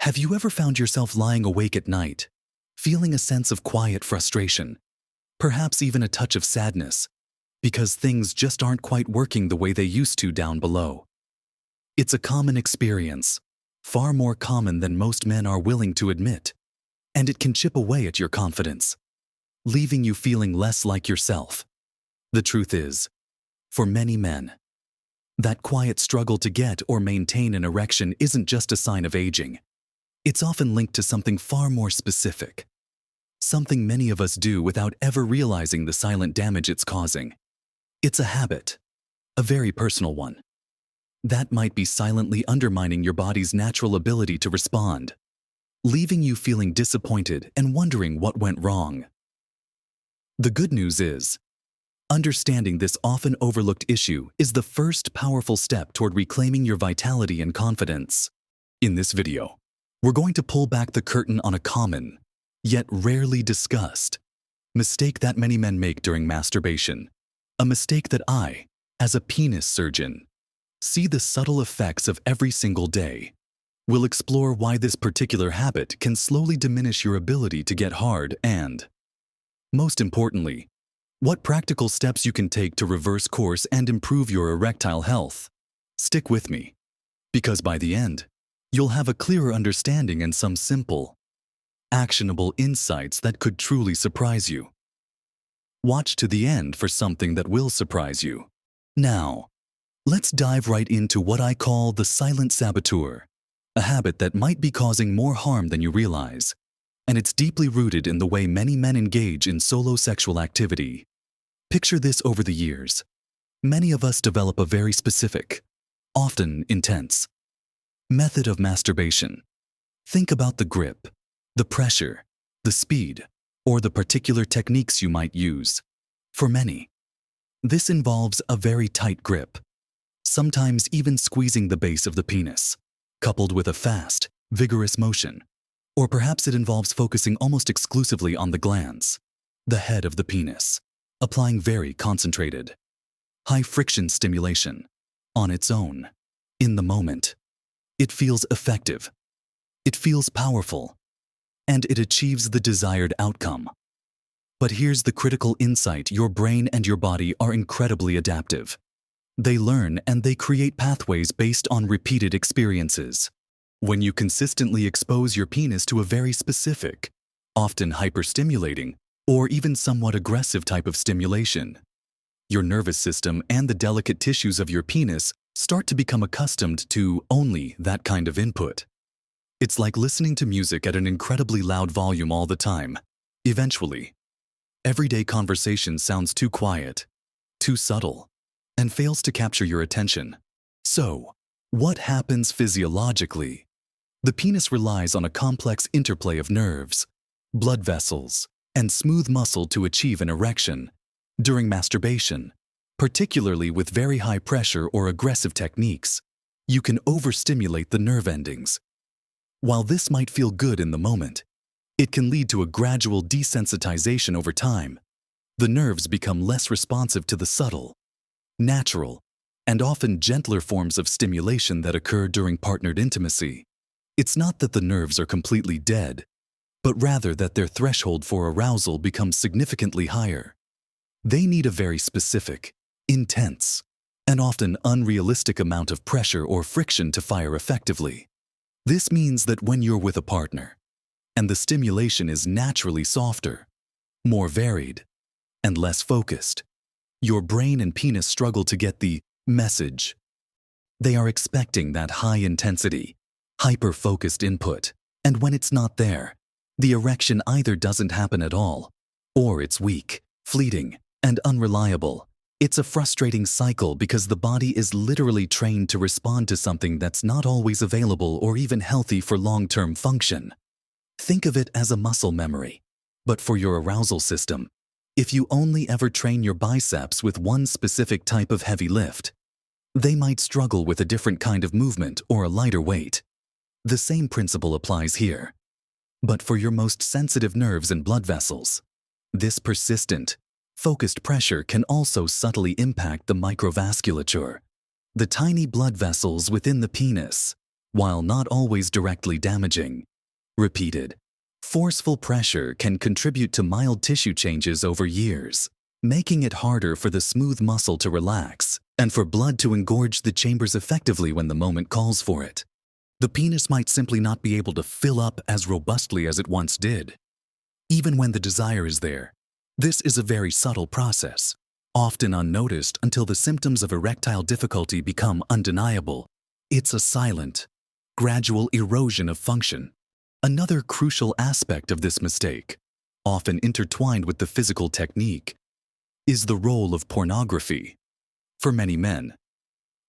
Have you ever found yourself lying awake at night, feeling a sense of quiet frustration, perhaps even a touch of sadness, because things just aren't quite working the way they used to down below? It's a common experience, far more common than most men are willing to admit, and it can chip away at your confidence, leaving you feeling less like yourself. The truth is, for many men, that quiet struggle to get or maintain an erection isn't just a sign of aging. It's often linked to something far more specific, something many of us do without ever realizing the silent damage it's causing. It's a habit, a very personal one, that might be silently undermining your body's natural ability to respond, leaving you feeling disappointed and wondering what went wrong. The good news is, understanding this often overlooked issue is the first powerful step toward reclaiming your vitality and confidence. In this video, we're going to pull back the curtain on a common, yet rarely discussed, mistake that many men make during masturbation. A mistake that I, as a penis surgeon, see the subtle effects of every single day. We'll explore why this particular habit can slowly diminish your ability to get hard and, most importantly, what practical steps you can take to reverse course and improve your erectile health. Stick with me, because by the end, you'll have a clearer understanding and some simple, actionable insights that could truly surprise you. Watch to the end for something that will surprise you. Now, let's dive right into what I call the silent saboteur, a habit that might be causing more harm than you realize, and it's deeply rooted in the way many men engage in solo sexual activity. Picture this: over the years, many of us develop a very specific, often intense, method of masturbation. Think about the grip, the pressure, the speed, or the particular techniques you might use. For many, this involves a very tight grip, sometimes even squeezing the base of the penis, coupled with a fast, vigorous motion. Or perhaps it involves focusing almost exclusively on the glans, the head of the penis, applying very concentrated, high-friction stimulation on its own, in the moment. It feels effective, it feels powerful, and it achieves the desired outcome. But here's the critical insight: your brain and your body are incredibly adaptive. They learn and they create pathways based on repeated experiences. When you consistently expose your penis to a very specific, often hyperstimulating, or even somewhat aggressive type of stimulation, your nervous system and the delicate tissues of your penis start to become accustomed to only that kind of input. It's like listening to music at an incredibly loud volume all the time. Eventually, everyday conversation sounds too quiet, too subtle, and fails to capture your attention. So, what happens physiologically? The penis relies on a complex interplay of nerves, blood vessels, and smooth muscle to achieve an erection. During masturbation, particularly with very high pressure or aggressive techniques, you can overstimulate the nerve endings. While this might feel good in the moment, it can lead to a gradual desensitization over time. The nerves become less responsive to the subtle, natural, and often gentler forms of stimulation that occur during partnered intimacy. It's not that the nerves are completely dead, but rather that their threshold for arousal becomes significantly higher. They need a very specific, intense, and often unrealistic amount of pressure or friction to fire effectively. This means that when you're with a partner, and the stimulation is naturally softer, more varied, and less focused, your brain and penis struggle to get the message. They are expecting that high-intensity, hyper-focused input, and when it's not there, the erection either doesn't happen at all, or it's weak, fleeting, and unreliable. It's a frustrating cycle because the body is literally trained to respond to something that's not always available or even healthy for long-term function. Think of it as a muscle memory. But for your arousal system, if you only ever train your biceps with one specific type of heavy lift, they might struggle with a different kind of movement or a lighter weight. The same principle applies here. But for your most sensitive nerves and blood vessels, this persistent, focused pressure can also subtly impact the microvasculature, the tiny blood vessels within the penis. while not always directly damaging. Repeated, forceful pressure can contribute to mild tissue changes over years, making it harder for the smooth muscle to relax and for blood to engorge the chambers effectively when the moment calls for it. The penis might simply not be able to fill up as robustly as it once did. Even when the desire is there, this is a very subtle process, often unnoticed until the symptoms of erectile difficulty become undeniable. It's a silent, gradual erosion of function. Another crucial aspect of this mistake, often intertwined with the physical technique, is the role of pornography. For many men,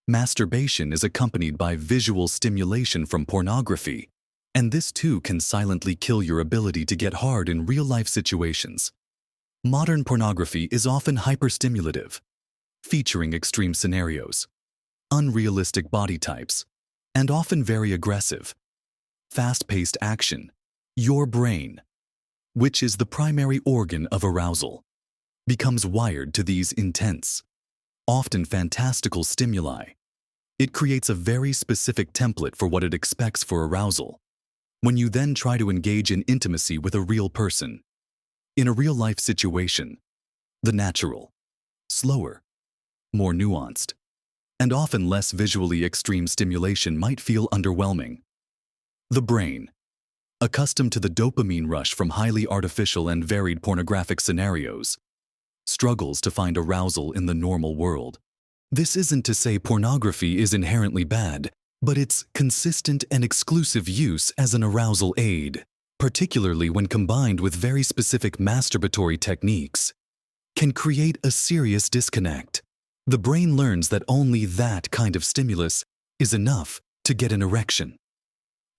masturbation is accompanied by visual stimulation from pornography, and this too can silently kill your ability to get hard in real-life situations. Modern pornography is often hyperstimulative, featuring extreme scenarios, unrealistic body types, and often very aggressive, fast-paced action. Your brain, which is the primary organ of arousal, becomes wired to these intense, often fantastical stimuli. It creates a very specific template for what it expects for arousal. When you then try to engage in intimacy with a real person, in a real-life situation, the natural, slower, more nuanced, and often less visually extreme stimulation might feel underwhelming. The brain, accustomed to the dopamine rush from highly artificial and varied pornographic scenarios, struggles to find arousal in the normal world. This isn't to say pornography is inherently bad, but its consistent and exclusive use as an arousal aid, particularly when combined with very specific masturbatory techniques, can create a serious disconnect. The brain learns that only that kind of stimulus is enough to get an erection,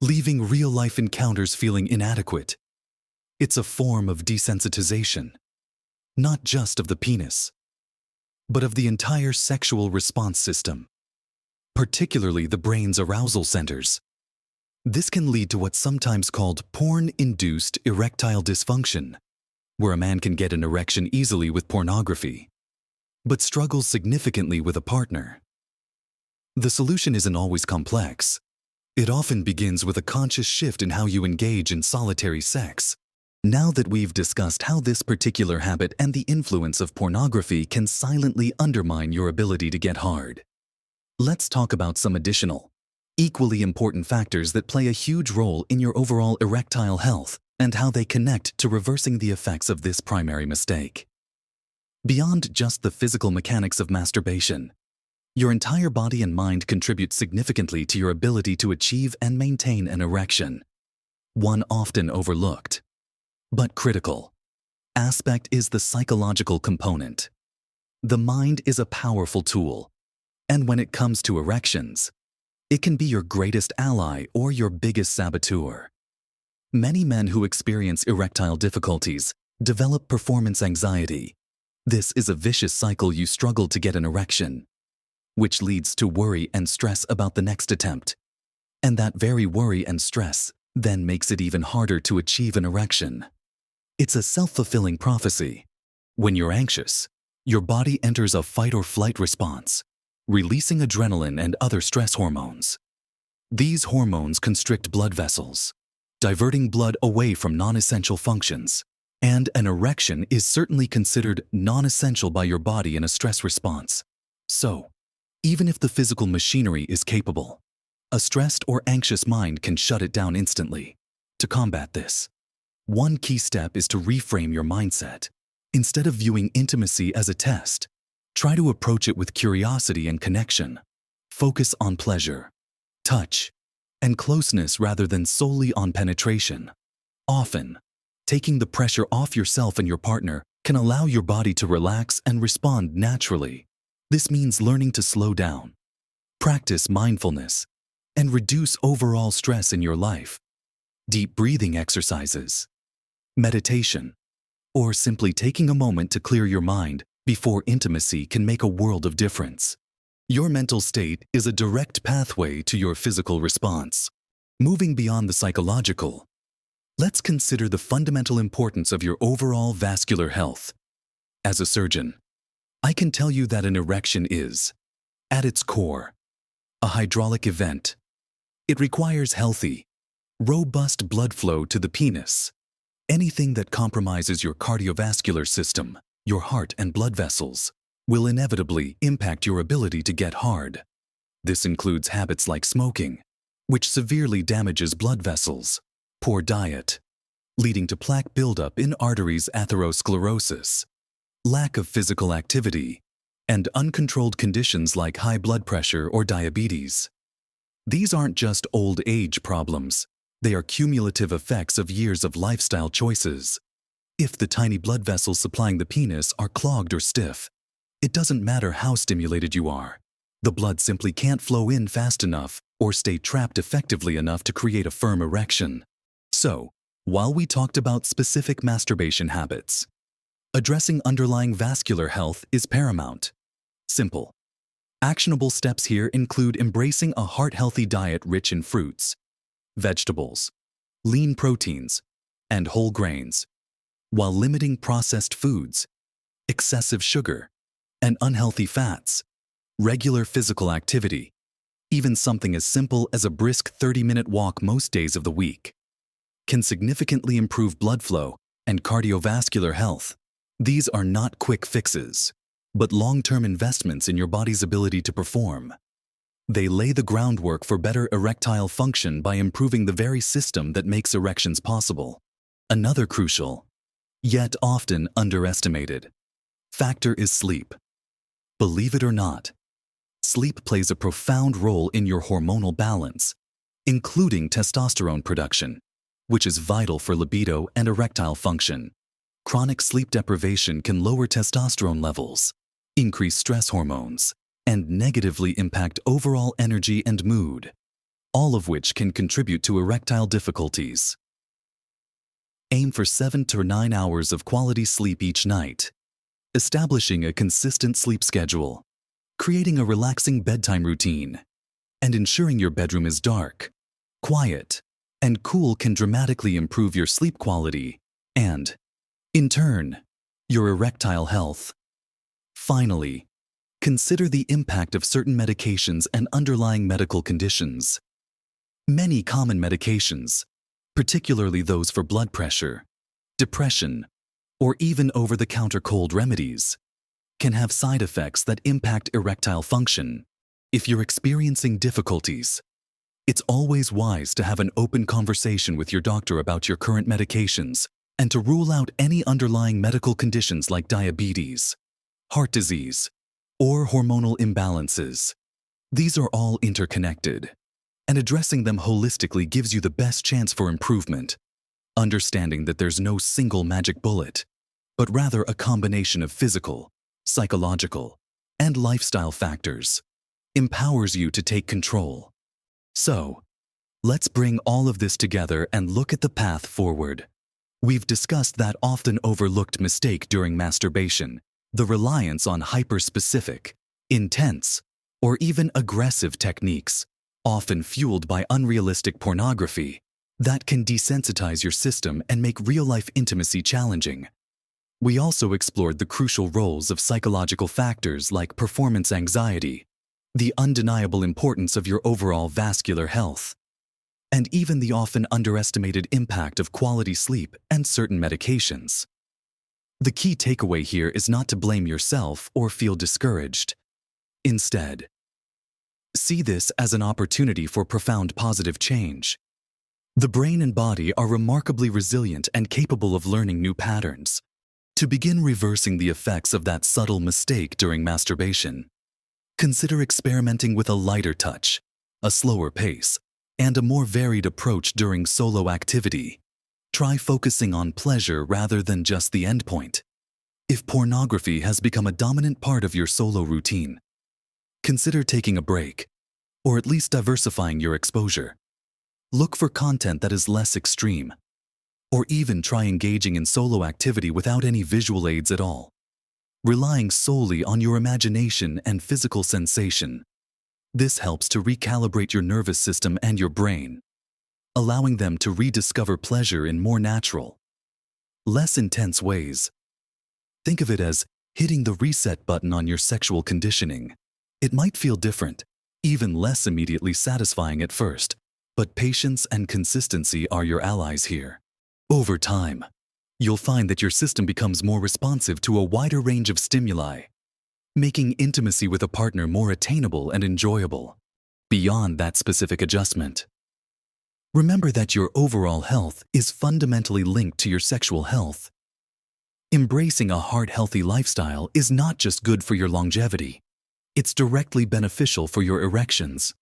leaving real-life encounters feeling inadequate. It's a form of desensitization, not just of the penis, but of the entire sexual response system, particularly the brain's arousal centers. This can lead to what's sometimes called porn-induced erectile dysfunction, where a man can get an erection easily with pornography, but struggles significantly with a partner. The solution isn't always complex. It often begins with a conscious shift in how you engage in solitary sex. Now that we've discussed how this particular habit and the influence of pornography can silently undermine your ability to get hard, let's talk about some additional, equally important factors that play a huge role in your overall erectile health and how they connect to reversing the effects of this primary mistake. Beyond just the physical mechanics of masturbation, your entire body and mind contribute significantly to your ability to achieve and maintain an erection. One often overlooked, but critical, aspect is the psychological component. The mind is a powerful tool, and when it comes to erections, it can be your greatest ally or your biggest saboteur. Many men who experience erectile difficulties develop performance anxiety. This is a vicious cycle. You struggle to get an erection, which leads to worry and stress about the next attempt. And that very worry and stress then makes it even harder to achieve an erection. It's a self-fulfilling prophecy. When you're anxious, your body enters a fight or flight response, releasing adrenaline and other stress hormones. These hormones constrict blood vessels, diverting blood away from non-essential functions, and an erection is certainly considered non-essential by your body in a stress response. So, even if the physical machinery is capable, a stressed or anxious mind can shut it down instantly. To combat this, one key step is to reframe your mindset. Instead of viewing intimacy as a test, try to approach it with curiosity and connection. Focus on pleasure, touch, and closeness rather than solely on penetration. Often, taking the pressure off yourself and your partner can allow your body to relax and respond naturally. This means learning to slow down, practice mindfulness, and reduce overall stress in your life. Deep breathing exercises, meditation, or simply taking a moment to clear your mind before intimacy can make a world of difference. Your mental state is a direct pathway to your physical response. Moving beyond the psychological, let's consider the fundamental importance of your overall vascular health. As a surgeon, I can tell you that an erection is, at its core, a hydraulic event. It requires healthy, robust blood flow to the penis. Anything that compromises your cardiovascular system, your heart and blood vessels, will inevitably impact your ability to get hard. This includes habits like smoking, which severely damages blood vessels, poor diet, leading to plaque buildup in arteries, atherosclerosis, lack of physical activity, and uncontrolled conditions like high blood pressure or diabetes. These aren't just old age problems. They are cumulative effects of years of lifestyle choices. If the tiny blood vessels supplying the penis are clogged or stiff, it doesn't matter how stimulated you are. The blood simply can't flow in fast enough or stay trapped effectively enough to create a firm erection. So, while we talked about specific masturbation habits, addressing underlying vascular health is paramount. Simple. Actionable steps here include embracing a heart-healthy diet rich in fruits, vegetables, lean proteins, and whole grains, while limiting processed foods, excessive sugar, and unhealthy fats. Regular physical activity, even something as simple as a brisk 30-minute walk most days of the week, can significantly improve blood flow and cardiovascular health. These are not quick fixes, but long-term investments in your body's ability to perform. They lay the groundwork for better erectile function by improving the very system that makes erections possible. Another crucial, yet often underestimated, factor is sleep. Believe it or not, sleep plays a profound role in your hormonal balance, including testosterone production, which is vital for libido and erectile function. Chronic sleep deprivation can lower testosterone levels, increase stress hormones, and negatively impact overall energy and mood, all of which can contribute to erectile difficulties. Aim for 7 to 9 hours of quality sleep each night. Establishing a consistent sleep schedule, creating a relaxing bedtime routine, and ensuring your bedroom is dark, quiet, and cool can dramatically improve your sleep quality and, in turn, your erectile health. Finally, consider the impact of certain medications and underlying medical conditions. Many common medications, particularly those for blood pressure, depression, or even over-the-counter cold remedies, can have side effects that impact erectile function. If you're experiencing difficulties, it's always wise to have an open conversation with your doctor about your current medications and to rule out any underlying medical conditions like diabetes, heart disease, or hormonal imbalances. These are all interconnected, and addressing them holistically gives you the best chance for improvement. Understanding that there's no single magic bullet, but rather a combination of physical, psychological, and lifestyle factors, empowers you to take control. So, let's bring all of this together and look at the path forward. We've discussed that often overlooked mistake during masturbation, the reliance on hyper-specific, intense, or even aggressive techniques, often fueled by unrealistic pornography, that can desensitize your system and make real-life intimacy challenging. We also explored the crucial roles of psychological factors like performance anxiety, the undeniable importance of your overall vascular health, and even the often underestimated impact of quality sleep and certain medications. The key takeaway here is not to blame yourself or feel discouraged. Instead, see this as an opportunity for profound positive change. The brain and body are remarkably resilient and capable of learning new patterns. To begin reversing the effects of that subtle mistake during masturbation, consider experimenting with a lighter touch, a slower pace, and a more varied approach during solo activity. Try focusing on pleasure rather than just the endpoint. If pornography has become a dominant part of your solo routine, consider taking a break, or at least diversifying your exposure. Look for content that is less extreme, or even try engaging in solo activity without any visual aids at all, relying solely on your imagination and physical sensation. This helps to recalibrate your nervous system and your brain, allowing them to rediscover pleasure in more natural, less intense ways. Think of it as hitting the reset button on your sexual conditioning. It might feel different, even less immediately satisfying at first, But patience and consistency are your allies here. Over time, you'll find that your system becomes more responsive to a wider range of stimuli, making intimacy with a partner more attainable and enjoyable, beyond that specific adjustment. Remember that your overall health is fundamentally linked to your sexual health. Embracing a heart-healthy lifestyle is not just good for your longevity, it's directly beneficial for your erections.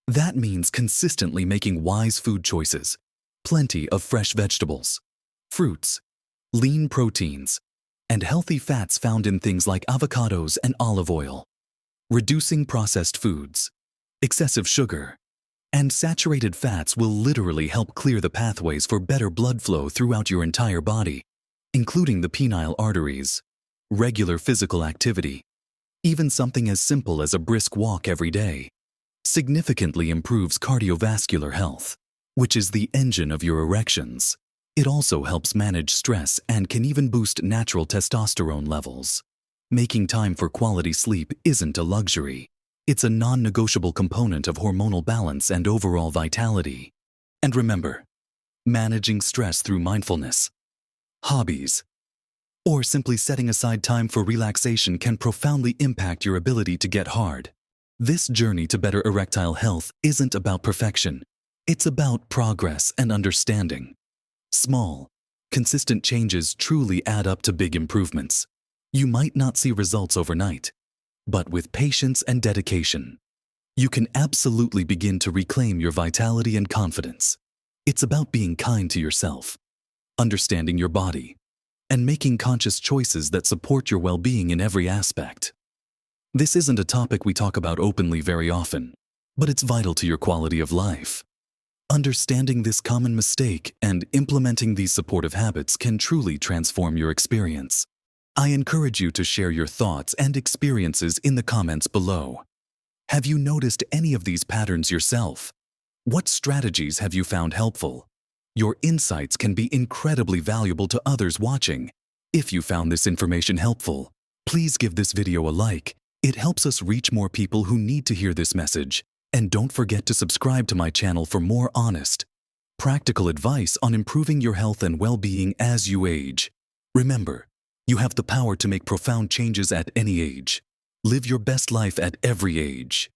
That means consistently making wise food choices, plenty of fresh vegetables, fruits, lean proteins, and healthy fats found in things like avocados and olive oil. Reducing processed foods, excessive sugar, and saturated fats will literally help clear the pathways for better blood flow throughout your entire body, including the penile arteries. Regular physical activity, even something as simple as a brisk walk every day, significantly improves cardiovascular health, which is the engine of your erections. It also helps manage stress and can even boost natural testosterone levels. Making time for quality sleep isn't a luxury. It's a non-negotiable component of hormonal balance and overall vitality. And remember, managing stress through mindfulness, hobbies, or simply setting aside time for relaxation can profoundly impact your ability to get hard. This journey to better erectile health isn't about perfection. It's about progress and understanding. Small, consistent changes truly add up to big improvements. You might not see results overnight, but with patience and dedication, you can absolutely begin to reclaim your vitality and confidence. It's about being kind to yourself, understanding your body, and making conscious choices that support your well-being in every aspect. This isn't a topic we talk about openly very often, but it's vital to your quality of life. Understanding this common mistake and implementing these supportive habits can truly transform your experience. I encourage you to share your thoughts and experiences in the comments below. Have you noticed any of these patterns yourself? What strategies have you found helpful? Your insights can be incredibly valuable to others watching. If you found this information helpful, please give this video a like. It helps us reach more people who need to hear this message. And don't forget to subscribe to my channel for more honest, practical advice on improving your health and well-being as you age. Remember, you have the power to make profound changes at any age. Live your best life at every age.